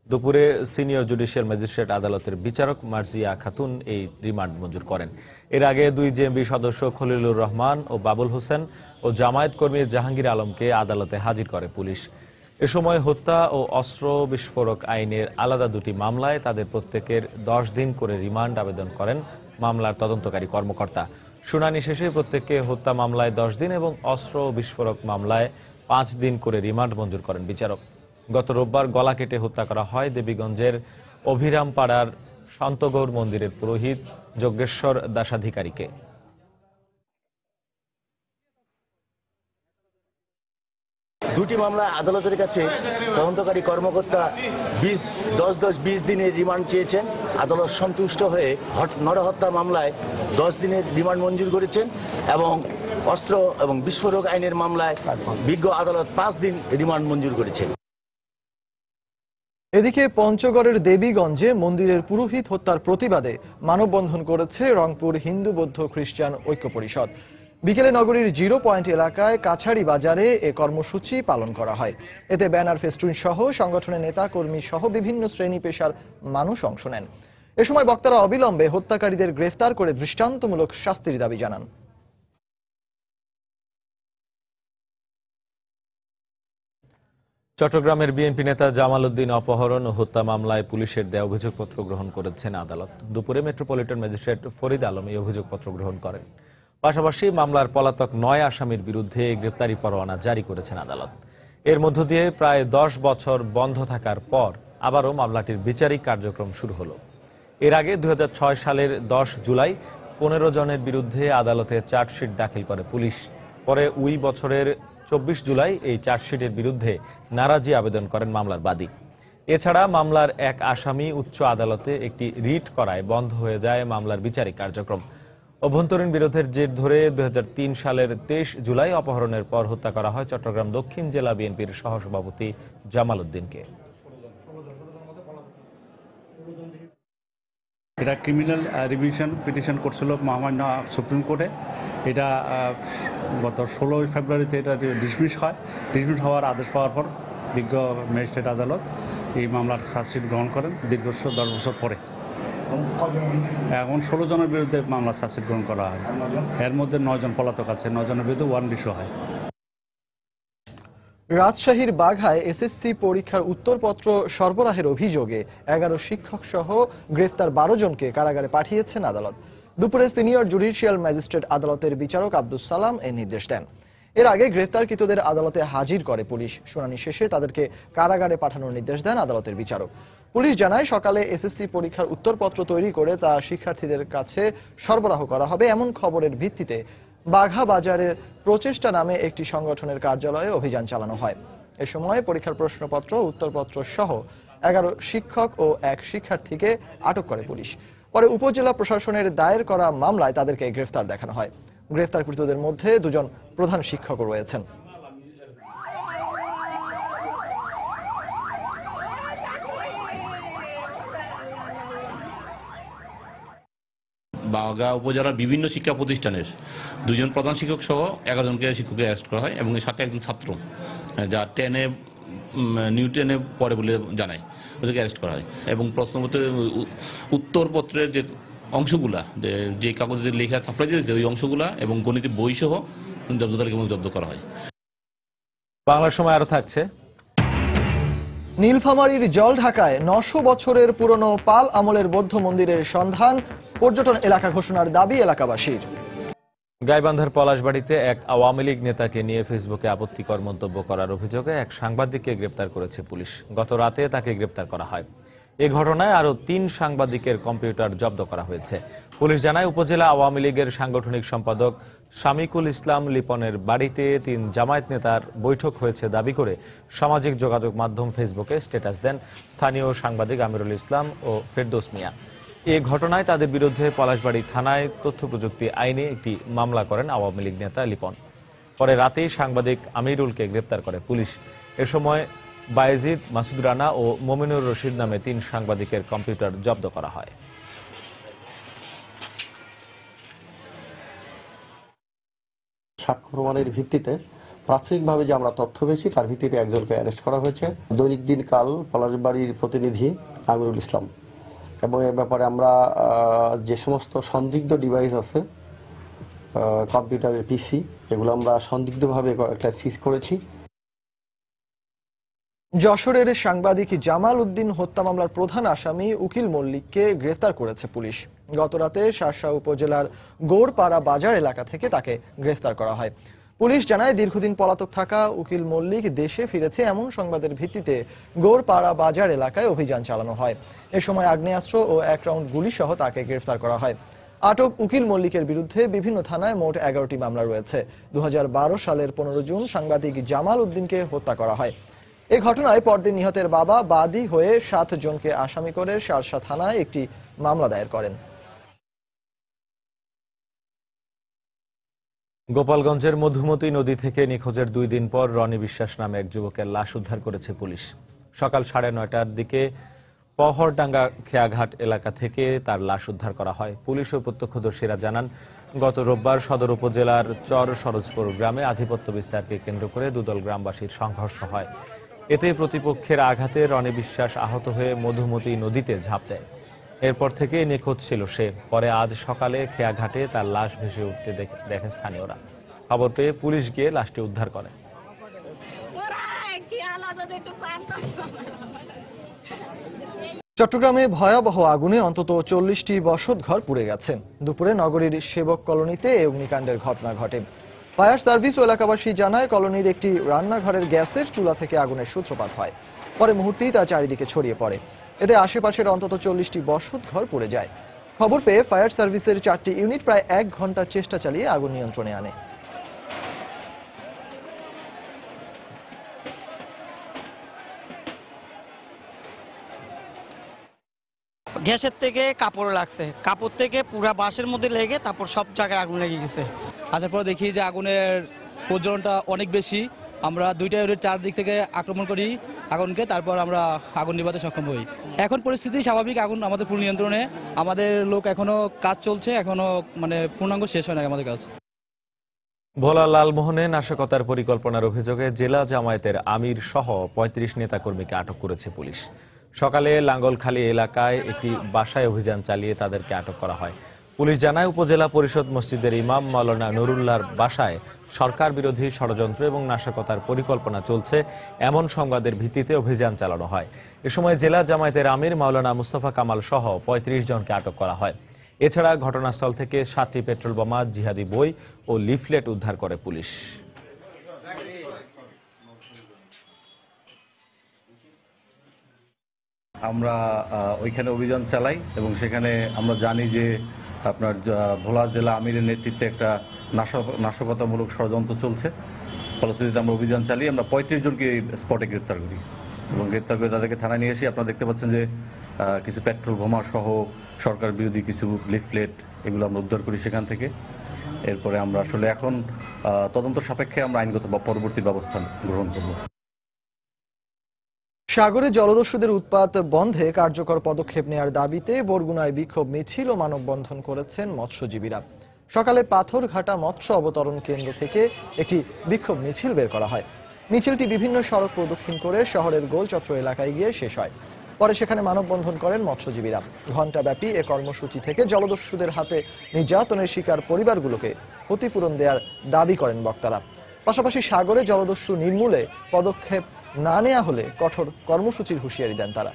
দুপুরে সিনিয়র জুডিশিয়াল ম্যাজিস্ট্রেট আদালতের বিচারক মার্জিয়া খাতুন এই রিমান্ড মঞ্জুর করেন। এর আগে 2 জেএমবি সদস্য খলিলুর রহমান ও বাবুল হোসেন ও জামায়াত কর্মী জাহাঙ্গীর আলমকে আদালতে হাজির করে পুলিশ। এ সময় হত্যা ও অস্ত্র বিস্ফোরক আইনের আলাদা 2টি মামলায় তাদের প্রত্যেকের 10 দিন করে রিমান্ড আবেদন করেন মামলার তদন্তকারী কর্মকর্তা। শুনানি শেষে প্রত্যেককে হত্যা মামলায় 10 দিন এবং অস্ত্র বিস্ফোরক মামলায় 5 দিন করে রিমান্ড মঞ্জুর করেন বিচারক। গত রোববার গলা কেটে হত্যা করা হয় দেবীগঞ্জের অভিরামপাড়ার শান্তগৌর মন্দিরের পুরোহিত যজ্ঞেশ্বর দাসাধিকারীকে। দুটি মামলায় আদালতের কাছে তদন্তকারী কর্মকর্তা 20 দিনের রিমান্ড চেয়েছেন। আদালত সন্তুষ্ট হয়ে নরহত্যা মামলায় 10 দিনের রিমান্ড মঞ্জুর করেছেন এবং অস্ত্র এবং বিস্ফোরক আইনের মামলায় বিজ্ঞ আদালত 5 দিন রিমান্ড মঞ্জুর করেছেন। এদিকে পঞ্চগড়ের দেবীগঞ্জে মন্দিরের পুরোহিত হত্যার প্রতিবাদে মানববন্ধন করেছে রংপুর হিন্দু বৌদ্ধ খ্রিস্টান ঐক্য পরিষদ। বিকেলে নগরীর 0 পয়েন্ট এলাকায় কাছাড়ি বাজারে এ কর্মসূচি পালন করা হয়। এতে ব্যানার, ফেস্টুন সহ সংগঠনের নেতা কর্মী সহ বিভিন্ন শ্রেণী পেশার মানুষ অংশ নেন। এ সময় বক্তারা অবিলম্বে হত্যাকারীদের গ্রেফতার করে দৃষ্টান্তমূলক শাস্তির দাবি জানান। চট্টগ্রামের বিএনপি নেতা জামাল উদ্দিন অপহরণ ও হত্যা মামলায় পুলিশের দেয়া অভিযোগপত্র গ্রহণ করেছেন আদালত। দুপুরে মেট্রোপলিটন ম্যাজিস্ট্রেট ফরিদ আলম এই অভিযোগপত্র গ্রহণ করেন। পাশাপাশি মামলার পলাতক 9 আসামির বিরুদ্ধে গ্রেপ্তারি পরোয়ানা জারি করেছেন আদালত। এর মধ্য দিয়ে প্রায় 10 বছর বন্ধ থাকার পর আবারও মামলাটির বিচারিক কার্যক্রম শুরু হলো। এর আগে 2006 সালের 10 জুলাই 15 জনের বিরুদ্ধে আদালতে চার্জশিট দাখিল করে পুলিশ। পরে ওই বছরের 24 জুলাই এই চার্জশিটের বিরুদ্ধে নারাজি আবেদন করেন মামলার বাদী। এছাড়া মামলার এক আসামি উচ্চ আদালতে একটি রিট করায় বন্ধ হয়ে যায় মামলার বিচারিক কার্যক্রম। অভ্যন্তরীণ বিরোধের জের ধরে 2003 সালের 23 জুলাই অপহরণের পর হত্যা করা হয় চট্টগ্রাম দক্ষিণ জেলা বিএনপির সহসভাপতি জামাল উদ্দিনকে। এটা ক্রিমিনাল রিভিশন পিটিশন করছিল মহামান্য সুপ্রিম কোর্টে। এটা গত 16 ফেব্রুয়ারিতে এটা ডিসমিস হয়। ডিসমিস হওয়ার আদেশ পাওয়ার পর বিজ্ঞ ম্যাজিস্ট্রেট আদালত এই মামলার চার্জশিট গ্রহণ করেন দীর্ঘ 10 বছর পরে। এখন 16 জনের বিরুদ্ধে মামলা চার্জশিট গ্রহণ করা হয়। এর মধ্যে 9 জন পলাতক আছে, 9 জনের বিরুদ্ধে ওয়ারেন্ট ইস্যু হয়। রাজশাহীর বাঘায় এসএসসি পরীক্ষার উত্তরপত্র সরবরাহের অভিযোগে 11 শিক্ষক সহ গ্রেফতার 12 জনকে কারাগারে পাঠিয়েছেন আদালত। দুপুরে সিনিয়র জুডিশিয়াল ম্যাজিস্ট্রেট আদালতের বিচারক আব্দুস সালাম এই নির্দেশ দেন। এর আগে গ্রেফতারকৃতদের আদালতে হাজির করে পুলিশ। শুনানি শেষে তাদেরকে কারাগারে পাঠানোর নির্দেশ দেন আদালতের বিচারক। পুলিশ জানায় সকালে এসএসসি পরীক্ষার উত্তরপত্র তৈরি করে তা শিক্ষার্থীদের কাছে সরবরাহ করা হবে এমন খবরের ভিত্তিতে বাঘা বাজারের প্রচেষ্টা নামে একটি সংগঠনের কার্যালয়ে অভিযান চালানো হয়। এ সময় পরীক্ষার প্রশ্নপত্র, উত্তরপত্র সহ 11 শিক্ষক ও 1 শিক্ষার্থীকে আটক করে পুলিশ। পরে উপজেলা প্রশাসনের দায়ের করা মামলায় তাদেরকে গ্রেফতার দেখানো হয়। গ্রেফতারকৃতদের মধ্যে 2 জন প্রধান শিক্ষকও রয়েছেন। বাগা উপজেলার বিভিন্ন শিক্ষা প্রতিষ্ঠানের 2 জন প্রধান শিক্ষক সহ 11 জনকে শিক্ষককে অ্যারেস্ট করা হয় এবং এর সাথে একজন ছাত্র যা নিউ 10-এ পড়ে বলে জানায়, ওদেরকে অ্যারেস্ট করা হয়। এবং প্রশ্নপত্রের উত্তরপত্রের যে অংশগুলা, যে কাগজে লেখা সাপ্লাই দিয়েছে ওই অংশগুলা এবং গণিত বই সহ জব্দ করা হয়। বাংলার সময় আরো থাকছে। নীলফামারীর জলঢাকায় 900 বছরের পুরনো পাল আমলের বৌদ্ধ মন্দিরের সন্ধান, পর্যটন এলাকা ঘোষণার দাবি এলাকাবাসীর। গাইবান্ধার পলাশবাড়িতে এক আওয়ামী লীগ নেতাকে নিয়ে ফেসবুকে আপত্তিকর মন্তব্য করার অভিযোগে এক সাংবাদিককে গ্রেপ্তার করেছে পুলিশ। গত রাতে তাকে গ্রেপ্তার করা হয়। এ ঘটনায় আরও 3 সাংবাদিকের কম্পিউটার জব্দ করা হয়েছে। পুলিশ জানায়, উপজেলা আওয়ামী লীগের সাংগঠনিক সম্পাদক শামিকুল ইসলাম লিপনের বাড়িতে 3 জামায়াত নেতার বৈঠক হয়েছে দাবি করে সামাজিক যোগাযোগ মাধ্যম ফেসবুকে স্ট্যাটাস দেন স্থানীয় সাংবাদিক আমিরুল ইসলাম ও ফেরদৌস মিয়া। এ ঘটনায় তাদের বিরুদ্ধে পলাশবাড়ি থানায় তথ্য প্রযুক্তি আইনে একটি মামলা করেন আওয়ামী লীগ নেতা লিপন। পরে রাতেই সাংবাদিক আমিরুলকে গ্রেপ্তার করে পুলিশ। এ সময় বায়েজিদ, মাসুদ রানা ও মোমিনুর রশিদ নামে 3 সাংবাদিকের কম্পিউটার জব্দ করা হয়। সাক্ষ্য প্রমাণের ভিত্তিতে প্রাথমিকভাবে যে আমরা তথ্য পেয়েছি তার ভিত্তিতে একজনকে অ্যারেস্ট করা হয়েছে, দৈনিক দিনকাল পলাশবাড়ির প্রতিনিধি আমিরুল ইসলাম। এবং এ ব্যাপারে আমরা যে সমস্ত সন্দিগ্ধ ডিভাইস আছে, কম্পিউটারের পিসি, এগুলো আমরা সন্দিগ্ধভাবে একটা সিজ করেছি। যশোরের সাংবাদিক জামাল উদ্দিন হত্যা মামলার প্রধান আসামি উকিল মল্লিককে গ্রেফতার করেছে পুলিশ। গতরাতে শার্শা উপজেলার গৌড়পাড়া বাজার এলাকা থেকে তাকে গ্রেফতার করা হয়। পুলিশ জানায়, দীর্ঘদিন পলাতক থাকা উকিল মল্লিক দেশে ফিরেছে এমন সংবাদের ভিত্তিতে গৌড়পাড়া বাজার এলাকায় অভিযান চালানো হয়। এ সময় আগ্নেয়াস্ত্র ও 1 রাউন্ড গুলি সহ তাকে গ্রেফতার করা হয়। আটক উকিল মল্লিকের বিরুদ্ধে বিভিন্ন থানায় মোট 11টি মামলা রয়েছে। 2012 সালের 15 জুন সাংবাদিক জামাল উদ্দিনকে হত্যা করা হয়। এই ঘটনায় পরদিন নিহতের বাবা বাদী হয়ে 7 জনকে আসামি করে শার্শা থানায় একটি মামলা দায়ের করেন। গোপালগঞ্জের মধুমতি নদী থেকে নিখোঁজের 2 দিন পর রনি বিশ্বাস নামে এক যুবকের লাশ উদ্ধার করেছে পুলিশ। সকাল 9:30টার দিকে পহরডাঙ্গা খেয়াঘাট এলাকা থেকে তার লাশ উদ্ধার করা হয়। পুলিশ ও প্রত্যক্ষদর্শীরা জানান, গত রোববার সদর উপজেলার চর সরোজপুর গ্রামে আধিপত্য বিস্তারকে কেন্দ্র করে দুদল গ্রামবাসীর সংঘর্ষ হয়। এতে প্রতিপক্ষের আঘাতে রনি বিশ্বাস আহত হয়ে মধুমতি নদীতে ঝাঁপ দেয়। এরপর থেকে নিখোঁজ ছিল সে। পরে আজ সকালে খেয়াঘাটে তার লাশ ভেসে উঠতে দেখে স্থানীয়রা। খবর পেয়ে পুলিশ গিয়ে লাশটি উদ্ধার করে। চট্টগ্রামে ভয়াবহ আগুনে অন্তত 40টি বসতঘর পুড়ে গেছে। দুপুরে নগরীর সেবক কলোনিতে এই অগ্নিকাণ্ডের ঘটনা ঘটে। ফায়ার সার্ভিস ও এলাকাবাসী জানায়, কলোনির একটি রান্নাঘরের গ্যাসের চুলা থেকে আগুনের সূত্রপাত হয়। পরে মুহূর্তেই তা চারিদিকে ছড়িয়ে পড়ে। এতে আশেপাশের অন্তত 40টি বসতঘর পুড়ে যায়। খবর পেয়ে ফায়ার সার্ভিসের 4টি ইউনিট প্রায় 1 ঘন্টা চেষ্টা চালিয়ে আগুন নিয়ন্ত্রণে আনে। গ্যাসের থেকে কাপড় লাগছে, কাপড় থেকে পুরা বাঁশের মধ্যে লেগে তারপর সব জায়গায় আগুন লেগে গেছে। আসার পর দেখি যে আগুনের প্রজ্বলনটা অনেক বেশি। আমরা 2টা ইউনিট 4 দিক থেকে আক্রমণ করি আগুনকে, তারপর আমরা আগুন নিভাতে সক্ষম হই। এখন পরিস্থিতি স্বাভাবিক, আগুন আমাদের পূর্ণ নিয়ন্ত্রণে। আমাদের লোক এখনো কাজ চলছে, এখনো পূর্ণাঙ্গ শেষ হয় না আমাদের কাজ। ভোলা লালমোহনে নাশকতার পরিকল্পনার অভিযোগে জেলা জামায়াতের আমির সহ 35 নেতাকর্মীকে আটক করেছে পুলিশ। সকালে লাঙ্গলখালী এলাকায় একটি বাসায় অভিযান চালিয়ে তাদেরকে আটক করা হয়। পুলিশ জানায়, উপজেলা পরিষদ মসজিদের ইমাম মাওলানা নুরুল্লাহর বাসায় সরকার বিরোধী ষড়যন্ত্র এবং নাশকতার পরিকল্পনা চলছে এমন সংবাদের ভিত্তিতে অভিযান চালানো হয়। এ সময় জেলা জামায়াতের আমির মাওলানা মুস্তাফা কামাল সহ 35 জনকে আটক করা হয়। এছাড়া ঘটনাস্থল থেকে 7টি পেট্রোল বোমা, জিহাদি বই ও লিফলেট উদ্ধার করে পুলিশ। আমরা ওইখানে অভিযান চালাই এবং সেখানে আমরা জানি যে আপনার ভোলা জেলা আমিরের নেতৃত্বে একটা নাশকতামূলক ষড়যন্ত্র চলছে। ফলশ্রুতিতে আমরা অভিযান চালিয়ে আমরা 35 জনকে স্পটে গ্রেপ্তার করি এবং গ্রেপ্তার করে তাদেরকে থানায় নিয়ে এসে আপনারা দেখতে পাচ্ছেন যে কিছু পেট্রোল বোমা সহ সরকার বিরোধী কিছু লিফলেট এগুলো আমরা উদ্ধার করি সেখান থেকে। এরপরে আমরা আসলে এখন তদন্ত সাপেক্ষে আমরা আইনগত বা পরবর্তী ব্যবস্থা গ্রহণ করব। সাগরে জলদস্যুদের উৎপাত বন্ধে কার্যকর পদক্ষেপ নেওয়ার দাবিতে বরগুনায় বিক্ষোভ মিছিল ও মানববন্ধন করেছেন মৎস্যজীবীরা। সকালে পাথরঘাটা মৎস্য অবতরণ কেন্দ্র থেকে একটি বিক্ষোভ মিছিল বের করা হয়। মিছিলটি বিভিন্ন সড়ক প্রদক্ষিণ করে শহরের গোলচত্র এলাকায় গিয়ে শেষ হয়। পরে সেখানে মানববন্ধন করেন মৎস্যজীবীরা। ঘণ্টাব্যাপী এ কর্মসূচি থেকে জলদস্যুদের হাতে নির্যাতনের শিকার পরিবারগুলোকে ক্ষতিপূরণ দেওয়ার দাবি করেন বক্তারা। পাশাপাশি সাগরে জলদস্যু নির্মূলে পদক্ষেপ না নেওয়া হলে কঠোর কর্মসূচির হুঁশিয়ারি দেন তারা।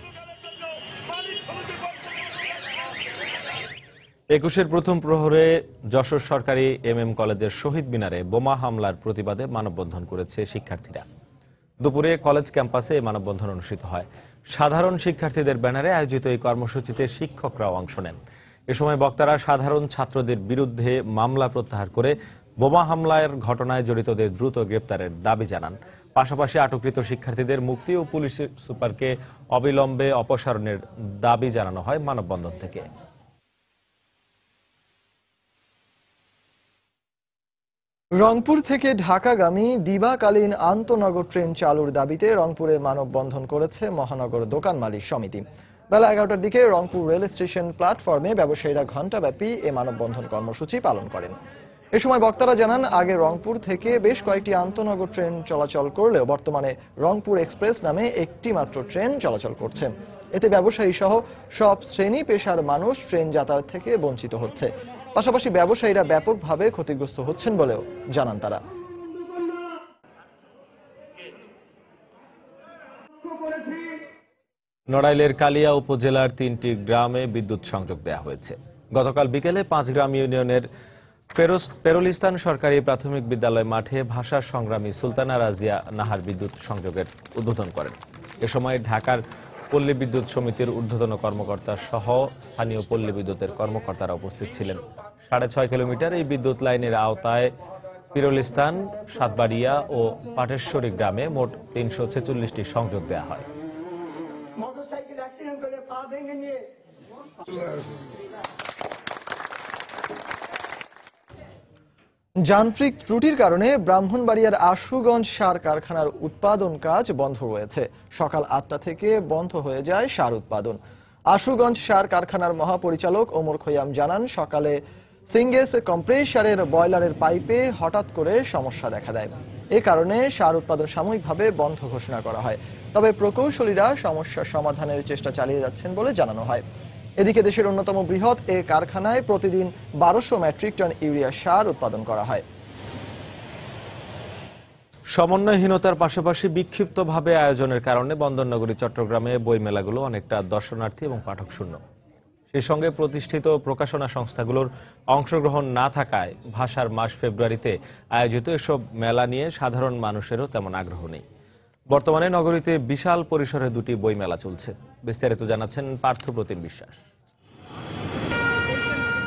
21-এর প্রথম প্রহরে যশোর সরকারি MM কলেজের শহীদ মিনারে বোমা হামলার প্রতিবাদে মানববন্ধন করেছে শিক্ষার্থীরা। দুপুরে কলেজ ক্যাম্পাসে এই মানববন্ধন অনুষ্ঠিত হয়। সাধারণ শিক্ষার্থীদের ব্যানারে আয়োজিত এই কর্মসূচিতে শিক্ষকরাও অংশ নেন। এ সময় বক্তারা সাধারণ ছাত্রদের বিরুদ্ধে মামলা প্রত্যাহার করে বোমা হামলার ঘটনায় জড়িতদের দ্রুত গ্রেপ্তারের দাবি জানান। পাশাপাশি আটককৃত শিক্ষার্থীদের মুক্তি ও পুলিশ সুপারকে অবিলম্বে অপসারণের দাবি জানানো হয় মানববন্ধন থেকে। রংপুর থেকে ঢাকাগামী দিবাকালীন আন্তনগর ট্রেন চালুর দাবিতে রংপুরে মানববন্ধন করেছে মহানগর দোকান মালিক সমিতি। বেলা 11টার দিকে রংপুর রেল স্টেশন প্ল্যাটফর্মে ব্যবসায়ীরা ঘণ্টাব্যাপী এ মানববন্ধন কর্মসূচি পালন করেন। এ সময় বক্তারা জানান, আগে রংপুর থেকে বেশ কয়েকটি আন্তনগর ট্রেন চলাচল করলেও বর্তমানে রংপুর এক্সপ্রেস নামে একটি মাত্র ট্রেন চলাচল করছে। এতে ব্যবসায়ী সহ সব শ্রেণী পেশার মানুষ ট্রেন যাতায়াত থেকে বঞ্চিত হচ্ছে। পাশাপাশি ব্যবসায়ীরা ব্যাপকভাবে ক্ষতিগ্রস্ত হচ্ছেন বলেও জানান তারা। নড়াইলের কালিয়া উপজেলার 3টি গ্রামে বিদ্যুৎ সংযোগ দেওয়া হয়েছে। গতকাল বিকেলে 5 গ্রাম ইউনিয়নের পেরুলিস্তান সরকারি প্রাথমিক বিদ্যালয় মাঠে ভাষা সংগ্রামী সুলতানা রাজিয়া নাহার বিদ্যুৎ সংযোগের উদ্বোধন করেন। এ সময় ঢাকার পল্লী বিদ্যুৎ সমিতির ঊর্ধ্বতন কর্মকর্তা সহ স্থানীয় পল্লী বিদ্যুতের কর্মকর্তারা উপস্থিত ছিলেন। 6.5 কিলোমিটার এই বিদ্যুৎ লাইনের আওতায় পিরোলিস্তান, সাতবাড়িয়া ও পাটেশ্বরী গ্রামে মোট 346টি সংযোগ দেওয়া হয়। যান্ত্রিক ত্রুটির কারণে ব্রাহ্মণবাড়িয়ার আশুগঞ্জ সার কারখানার উৎপাদন কাজ বন্ধ রয়েছে। সকাল 8টা থেকে বন্ধ হয়ে যায় সার উৎপাদন। আশুগঞ্জ সার কারখানার মহাপরিচালক ওমর খৈয়াম জানান, সকালে সিঙ্গেস কম্প্রেসারের বয়লারের পাইপে হঠাৎ করে সমস্যা দেখা দেয়। এ কারণে সার উৎপাদন সাময়িকভাবে বন্ধ ঘোষণা করা হয়। তবে প্রকৌশলীরা সমস্যা সমাধানের চেষ্টা চালিয়ে যাচ্ছেন বলে জানানো হয়। এদিকে দেশের অন্যতম বৃহৎ এ কারখানায় প্রতিদিন 1200 মেট্রিক টন ইউরিয়া সার উৎপাদন করা হয়। সমন্বয়হীনতার পাশাপাশি বিক্ষিপ্তভাবে আয়োজনের কারণে বন্দরনগরী চট্টগ্রামে বইমেলাগুলো অনেকটা দর্শনার্থী এবং পাঠক শূন্য। সেই সঙ্গে প্রতিষ্ঠিত প্রকাশনা সংস্থাগুলোর অংশগ্রহণ না থাকায় ভাষার মাস ফেব্রুয়ারিতে আয়োজিত এসব মেলা নিয়ে সাধারণ মানুষেরও তেমন আগ্রহ নেই। বর্তমানে নগরীতে বিশাল পরিসরে 2টি বইমেলা চলছে। বিস্তারিত জানাচ্ছেন পার্থপ্রতিম বিশ্বাস।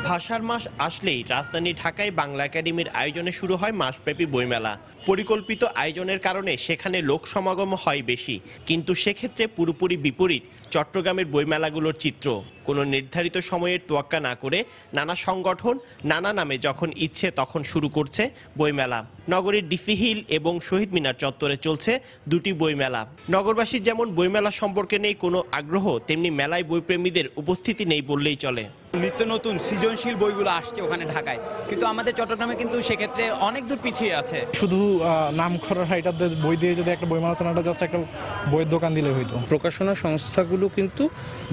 ভাষার মাস আসলেই রাজধানী ঢাকায় বাংলা একাডেমির আয়োজনে শুরু হয় মাসব্যাপী বইমেলা। পরিকল্পিত আয়োজনের কারণে সেখানে লোক সমাগম হয় বেশি, কিন্তু সেক্ষেত্রে পুরোপুরি বিপরীত চট্টগ্রামের বইমেলাগুলোর চিত্র। কোনো নির্ধারিত সময়ের তোয়াক্কা না করে নানা সংগঠন নানা নামে যখন ইচ্ছে তখন শুরু করছে বইমেলা। নগরীর ডিসি হিল এবং শহীদ মিনার চত্বরে চলছে 2টি বইমেলা। নগরবাসীর যেমন বইমেলা সম্পর্কে নেই কোনো আগ্রহ, তেমনি মেলায় বইপ্রেমীদের উপস্থিতি নেই বললেই চলে। নিত্য নতুন সৃজনশীল বইগুলো আসছে ওখানে ঢাকায়, কিন্তু আমাদের চট্টগ্রামে কিন্তু সেক্ষেত্রে অনেক দূর পিছিয়ে আছে। শুধু নাম করা রাইটারদের বই দিয়ে যদি একটা বই মেলা জাস্ট একটা বইয়ের দোকান দিলে হইতো। প্রকাশনা সংস্থাগুলো কিন্তু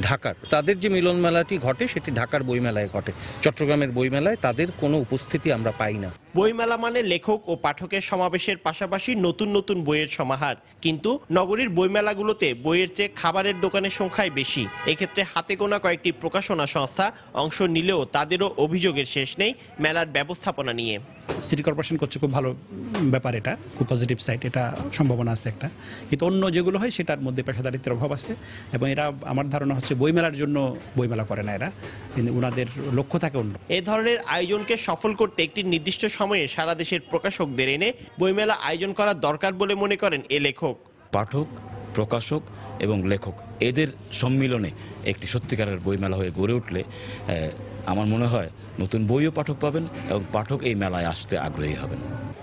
ঢাকার, তাদের যে মিলন মেলাটি ঘটে সেটি ঢাকার বইমেলায় ঘটে। চট্টগ্রামের বইমেলায় তাদের কোনো উপস্থিতি আমরা পাই না। বইমেলা মানে লেখক ও পাঠকের সমাবেশের পাশাপাশি নতুন নতুন বইয়ের সমাহার, কিন্তু নগরীর বইমেলাগুলোতে বইয়ের চেয়ে খাবারের দোকানের সংখ্যাই বেশি। এক্ষেত্রে হাতে গোনা কয়েকটি প্রকাশনা সংস্থা অংশ নিলেও তাদেরও অভিযোগের শেষ নেই মেলার ব্যবস্থাপনা নিয়ে। সিটি কর্পোরেশন করছে খুব ভালো ব্যাপার, এটা খুব পজিটিভ সাইড, এটা সম্ভাবনা আছে একটা। কিন্তু অন্য যেগুলো হয় সেটার মধ্যে পেশাদারিত্বের অভাব আছে, এবং এরা আমার ধারণা হচ্ছে বইমেলার জন্য বইমেলা করে না এরা, কিন্তু ওনাদের লক্ষ্য থাকে অন্য। এ ধরনের আয়োজনকে সফল করতে একটি নির্দিষ্ট সময়ে সারা দেশের প্রকাশকদের এনে বইমেলা আয়োজন করা দরকার বলে মনে করেন এ লেখক। পাঠক, প্রকাশক এবং লেখক এদের সম্মিলনে একটি সত্যিকারের বইমেলা হয়ে গড়ে উঠলে আমার মনে হয় নতুন বইও পাঠক পাবেন এবং পাঠক এই মেলায় আসতে আগ্রহী হবেন।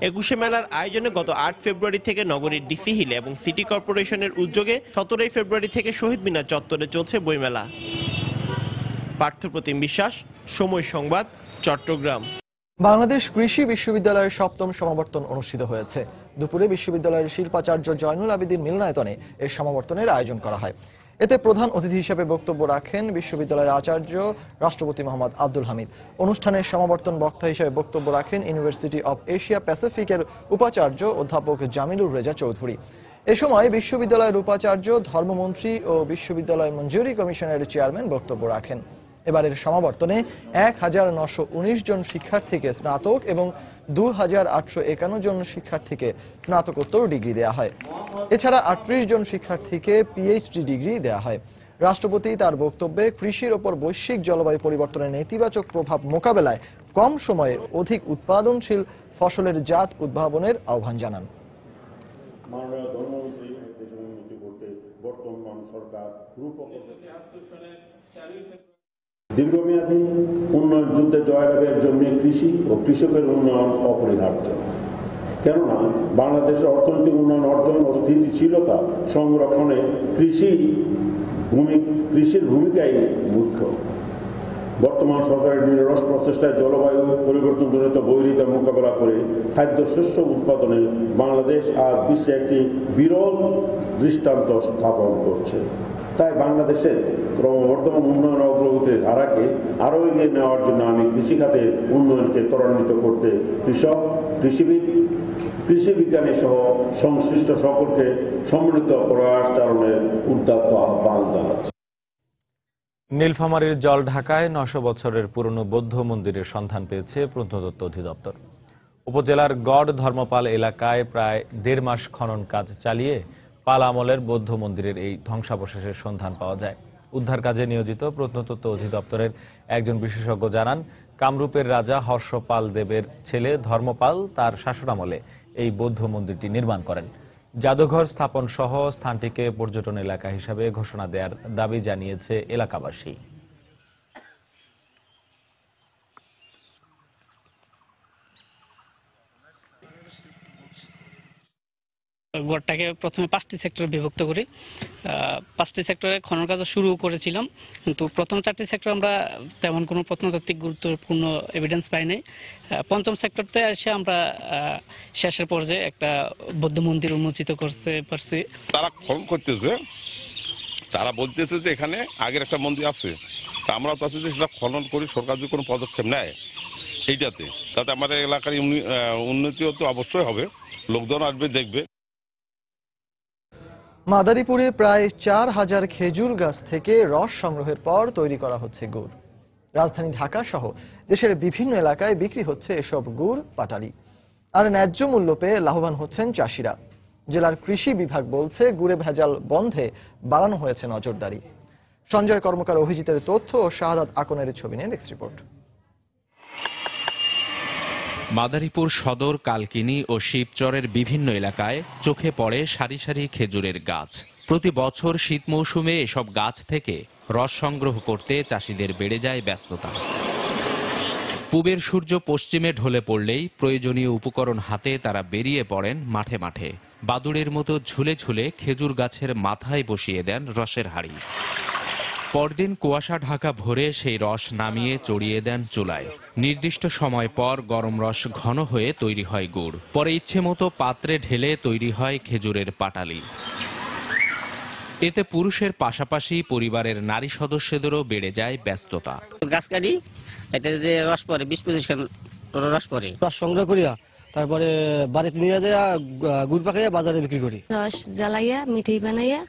21শে মেলার আয়োজনে গত 8 ফেব্রুয়ারি থেকে নগরীর ডিসি হিল এবং সিটি কর্পোরেশনের উদ্যোগে 17 ফেব্রুয়ারি থেকে শহীদ মিনার চত্বরে চলছে বইমেলা। পার্থপ্রতিম বিশ্বাস, সময় সংবাদ, চট্টগ্রাম। বাংলাদেশ কৃষি বিশ্ববিদ্যালয়ের 7ম সমাবর্তন অনুষ্ঠিত হয়েছে। দুপুরে বিশ্ববিদ্যালয়ের শিল্পাচার্য জয়নুল আবেদীন মিলনায়তনে এর সমাবর্তনের আয়োজন করা হয়। এতে প্রধান অতিথি হিসেবে বক্তব্য রাখেন বিশ্ববিদ্যালয়ের আচার্য রাষ্ট্রপতি মোহাম্মদ আব্দুল হামিদ। অনুষ্ঠানে সমাবর্তন বক্তা হিসেবে বক্তব্য রাখেন ইউনিভার্সিটি অব এশিয়া প্যাসিফিকের উপাচার্য অধ্যাপক জামিলুর রেজা চৌধুরী। এ সময় বিশ্ববিদ্যালয়ের উপাচার্য, ধর্মমন্ত্রী ও বিশ্ববিদ্যালয় মঞ্জুরি কমিশনের চেয়ারম্যান বক্তব্য রাখেন। এবারের সমাবর্তনে 1919 জন শিক্ষার্থীকে স্নাতক এবং 2851 জন শিক্ষার্থীকে স্নাতকোত্তর ডিগ্রি দেয়া হয়। এছাড়া 38 জন শিক্ষার্থীকে পিএইচডি ডিগ্রি দেয়া হয়। রাষ্ট্রপতি তার বক্তব্যে কৃষির ওপর বৈশ্বিক জলবায়ু পরিবর্তনের নেতিবাচক প্রভাব মোকাবেলায় কম সময়ে অধিক উৎপাদনশীল ফসলের জাত উদ্ভাবনের আহ্বান জানান। দীর্ঘমেয়াদী উন্নয়ন যুদ্ধে জয়লাভের জন্য কৃষি ও কৃষকের উন্নয়ন অপরিহার্য। কেননা বাংলাদেশের অর্থনৈতিক উন্নয়ন অর্জন ও স্থিতিশীলতা সংরক্ষণে কৃষির ভূমিকাই মুখ্য। বর্তমান সরকারের নিরলস প্রচেষ্টায় জলবায়ু পরিবর্তনজনিত বৈরিতা মোকাবেলা করে খাদ্যশস্য উৎপাদনে বাংলাদেশ আজ বিশ্বে একটি বিরল দৃষ্টান্ত স্থাপন করছে। তাই বাংলাদেশের ক্রমবর্ধমান উন্নয়ন অগ্রগতির ধারাকে আরও এগিয়ে নেওয়ার জন্য আমি কৃষিখাতের উন্নয়নকে ত্বরান্বিত করতে কৃষক, কৃষিবিদ, কৃষি বিজ্ঞানী সহ সংশ্লিষ্ট সকলকে সম্মিলিত প্রয়াস চালনের উদ্যত আহ্বান জানাচ্ছি। নীলফামারীর জলঢাকায় 900 বছরের পুরনো বৌদ্ধ মন্দিরের সন্ধান পেয়েছে প্রত্নতত্ত্ব অধিদপ্তর। উপজেলার গড় ধর্মপাল এলাকায় প্রায় 1.5 মাস খনন কাজ চালিয়ে পাল আমলের বৌদ্ধ মন্দিরের এই ধ্বংসাবশেষের সন্ধান পাওয়া যায়। উদ্ধার কাজে নিয়োজিত প্রত্নতত্ত্ব অধিদপ্তরের একজন বিশেষজ্ঞ জানান, কামরূপের রাজা হর্ষপাল দেবের ছেলে ধর্মপাল তার শাসনামলে এই বৌদ্ধ মন্দিরটি নির্মাণ করেন। জাদুঘর স্থাপন সহ স্থানটিকে পর্যটন এলাকা হিসাবে ঘোষণা দেওয়ার দাবি জানিয়েছে এলাকাবাসী। গড়টাকে প্রথমে 5টি সেক্টরে বিভক্ত করি। 5টি সেক্টরে খনন কাজ শুরু করেছিলাম, কিন্তু প্রথম 4টি সেক্টর আমরা তেমন কোনো প্রত্নতাত্ত্বিক গুরুত্বপূর্ণ এভিডেন্স পাই নাই। 5ম সেক্টরতে এসে আমরা শেষের পর্যায়ে একটা বৌদ্ধ মন্দির উন্মোচিত করতে পারছি। তারা খনন করতেছে, তারা বলতেছে যে এখানে আগের একটা মন্দির আছে, তা আমরা চাচ্ছি যে সেটা খনন করি, সরকার যদি কোনো পদক্ষেপ নেয় এইটাতে, তাতে আমাদের এলাকার উন্নতিও তো অবশ্যই হবে, লোকজন আসবে দেখবে। মাদারীপুরে প্রায় 4000 খেজুর গাছ থেকে রস সংগ্রহের পর তৈরি করা হচ্ছে গুড়। রাজধানী ঢাকা সহ দেশের বিভিন্ন এলাকায় বিক্রি হচ্ছে এসব গুড় পাটালি। আর ন্যায্য মূল্য পেয়ে লাভবান হচ্ছেন চাষিরা। জেলার কৃষি বিভাগ বলছে, গুড়ে ভেজাল বন্ধে বাড়ানো হয়েছে নজরদারি। সঞ্জয় কর্মকার অভিজিতের তথ্য ও শাহাদাত আকনের ছবি নিয়ে নেক্সট রিপোর্ট। মাদারীপুর সদর, কালকিনি ও শিবচরের বিভিন্ন এলাকায় চোখে পড়ে সারি সারি খেজুরের গাছ। প্রতি বছর শীত মৌসুমে এসব গাছ থেকে রস সংগ্রহ করতে চাষিদের বেড়ে যায় ব্যস্ততা। পূবের সূর্য পশ্চিমে ঢলে পড়লেই প্রয়োজনীয় উপকরণ হাতে তারা বেরিয়ে পড়েন মাঠে মাঠে। বাদুড়ের মতো ঝুলে ঝুলে খেজুর গাছের মাথায় বসিয়ে দেন রসের হাঁড়ি। পরদিন কুয়াশা ঢাকা ভোরে সেই রস নামিয়ে চড়িয়ে দেন চুলায়। নির্দিষ্ট সময় পর গরম রস ঘন হয়ে তৈরি হয় গুড়। পরে ইচ্ছে মতো পাত্রে ঢেলে তৈরি হয় খেজুরের পাটালি। এতে পুরুষের পাশাপাশি পরিবারের নারী সদস্যদেরও বেড়ে যায় ব্যস্ততা। গাছ কাটি, এতে যে রস পরে 20-25 খান রস পরে, রস সংগ্রহ করিয়া তারপরে বাড়িতে নিয়ে যায় গুড় পাকাইয়া বাজারে বিক্রি করি। রস জ্বালাইয়া মিঠাই বানাইয়া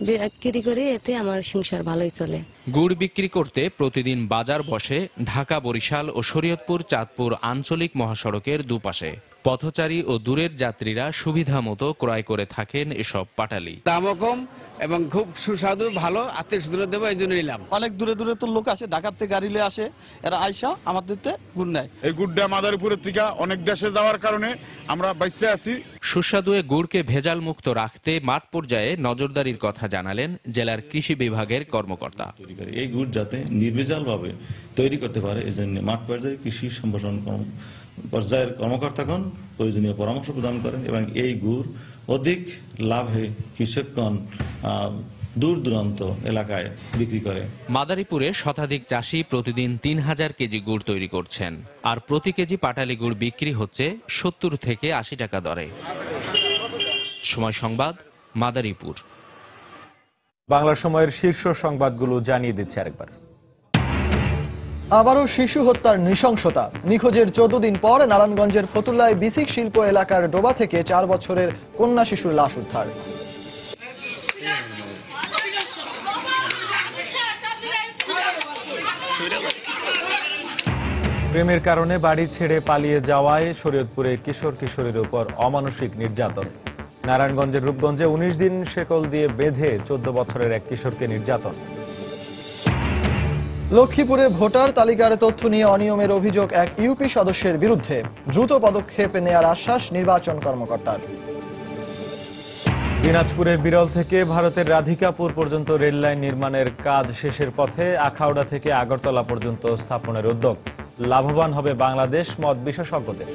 বিক্রি করি, এতে আমার সংসার ভালোই চলে। গুড় বিক্রি করতে প্রতিদিন বাজার বসে ঢাকা, বরিশাল ও শরীয়তপুর চাঁদপুর আঞ্চলিক মহাসড়কের দুপাশে। পথচারী ও দূরের যাত্রীরা সুবিধা মতো ক্রয় করে থাকেন এসব পাটালি। দামও কম এবং খুব সুস্বাদু, ভালো, আত্মীয় স্বজন দেবো, এই জন্য নিলাম। অনেক দূরে দূরে তো লোক আসে, ঢাকার থেকে গাড়ি নিয়ে আসে, এরা আইসা আমাদের গুড় নেয়। এই গুড়টা মাদারীপুরের থেকে অনেক দেশে যাওয়ার কারণে আমরা বাইসে আছি। সুস্বাদু গুড়কে ভেজাল মুক্ত রাখতে মাঠ পর্যায়ে নজরদারির কথা জানালেন জেলার কৃষি বিভাগের কর্মকর্তা। এই গুড় যাতে নির্ভেজাল ভাবে তৈরি করতে পারে, এই জন্য মাঠ পর্যায়ে কৃষি সম্প্রসারণ পর্যায়ের কর্মকর্তাগণ প্রয়োজনীয় পরামর্শ প্রদান করেন এবং এই গুড় অধিক লাভে কৃষকগণ দূর দূরান্ত এলাকায় বিক্রি করে। মাদারীপুরে শতাধিক চাষি প্রতিদিন 3000 কেজি গুড় তৈরি করছেন, আর প্রতি কেজি পাটালি গুড় বিক্রি হচ্ছে 70 থেকে 80 টাকা দরে। সময় সংবাদ, মাদারীপুর। বাংলা সময়ের শীর্ষ সংবাদগুলো জানিয়ে দিচ্ছে আরেকবার। আবারও শিশু হত্যার নৃশংসতা। নিখোঁজের 14 দিন পর নারায়ণগঞ্জের ফতুল্লায় বিসিক শিল্প এলাকার ডোবা থেকে 4 বছরের কন্যা শিশুর লাশ উদ্ধার। প্রেমের কারণে বাড়ি ছেড়ে পালিয়ে যাওয়ায় শরীয়তপুরে কিশোর কিশোরীর উপর অমানসিক নির্যাতন। নারায়ণগঞ্জের রূপগঞ্জে 19 দিন শেকল দিয়ে বেঁধে 14 বছরের এক কিশোরকে নির্যাতন। লক্ষ্মীপুরে ভোটার তালিকার তথ্য নিয়ে অনিয়মের অভিযোগ এক ইউপি সদস্যের বিরুদ্ধে, দ্রুত পদক্ষেপ নেয়ার আশ্বাস নির্বাচন কর্মকর্তার। দিনাজপুরের বিরল থেকে ভারতের রাধিকাপুর পর্যন্ত রেললাইন নির্মাণের কাজ শেষের পথে। আখাউড়া থেকে আগরতলা পর্যন্ত স্থাপনের উদ্যোগ। লাভবান হবে বাংলাদেশ, মত বিশেষজ্ঞদের।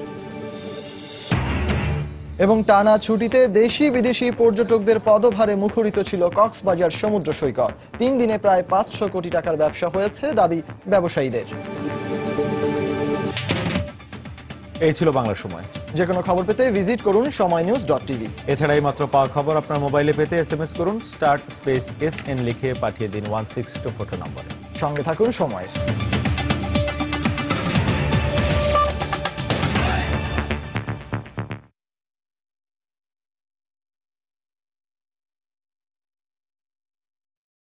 এবং টানা ছুটিতে দেশি বিদেশি পর্যটকদের পদভারে মুখরিত ছিল কক্সবাজার সমুদ্র সৈকত। 3 দিনে প্রায় 500 কোটি টাকার ব্যবসা হয়েছে দাবি ব্যবসায়ীদের। এই ছিল বাংলা সময়। যে কোনো খবর পেতে ভিজিট করুন সময়নিউজ.tv। এছাড়া এই মাত্র পাওয়া খবর আপনার মোবাইলে পেতে SMS করুন *SN লিখে পাঠিয়ে দিন 1624 নম্বরে। সঙ্গে থাকুন সময়ের।